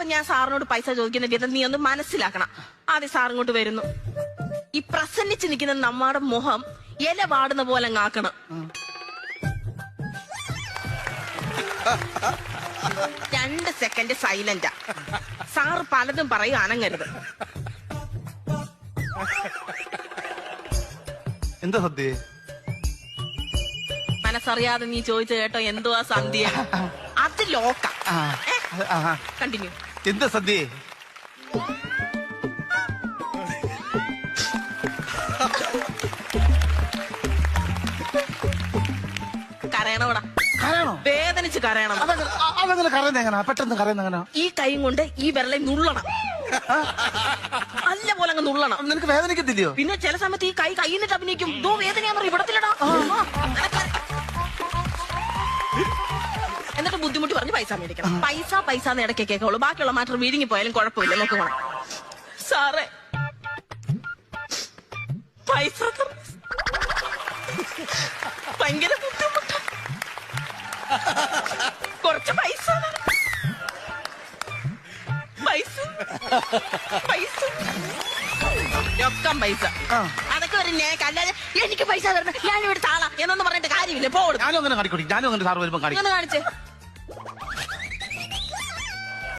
അപ്പൊ ഞാൻ സാറിനോട് പൈസ ചോദിക്കുന്ന വിധം നീ ഒന്ന് മനസ്സിലാക്കണം. ആദ്യം സാർ ഇങ്ങോട്ട് വരുന്നു. ഈ പ്രസന്നിച്ച് നിൽക്കുന്ന നമ്മുടെ മുഖം ഇല വാടുന്ന പോലെ ആക്കണം. 2 സെക്കൻഡ് സൈലന്റാ. സാറ് പലതും പറയും, അനങ്ങരുത്. എന്താ സദ്യ? മനസ്സറിയാതെ നീ ചോദിച്ചു കേട്ടോ എന്തുവാ സന്ധ്യ? അത് ലോക്ക. കണ്ടിന്യൂ. എന്താ സദ്യ? കരയണോടാ, കരയണോ? വേദനിച്ച് കരയണം. അതങ്ങനെ കരയുന്ന എങ്ങനാ? പെട്ടെന്ന് കരയുന്ന എങ്ങനാ? ഈ കൈ കൊണ്ട് ഈ വിരളെ നുള്ളണം, നല്ല പോലെ അങ്ങ് നുള്ളണം. നിനക്ക് വേദനിക്കത്തില്ലയോ? പിന്നെ ചില സമയത്ത് ഈ കൈ കൈന്നിട്ട് അഭിനയിക്കും. ദോ വേദനയാന്ന് ഇവിടത്തിലടാ. എന്നിട്ട് ബുദ്ധിമുട്ട് പറഞ്ഞ് പൈസ മേടിക്കണം. പൈസ ഇടയ്ക്ക് കേൾക്കുള്ളൂ. ബാക്കിയുള്ള മാറ്റർ വീഴുങ്ങി പോയാലും കുഴപ്പമില്ല. നോക്ക് പോണം. സാറേ പൈസ ഭയങ്കര ബുദ്ധിമുട്ട്. കുറച്ച് പൈസ രൊക്കം പൈസ അതൊക്കെ ഒരു നേക്ക്. അല്ലാതെ എനിക്ക് പൈസ തരണം, ഞാൻ ഇവിടെ താളാ എന്നൊന്നും പറഞ്ഞിട്ട് കാര്യമില്ല. പോടും. ഞാനും അങ്ങനെ കാണിക്കോട്ടെ. ഞാനും അങ്ങനെ സാറ് വരുമ്പോ കാണിക്കും. കാണിച്ചേ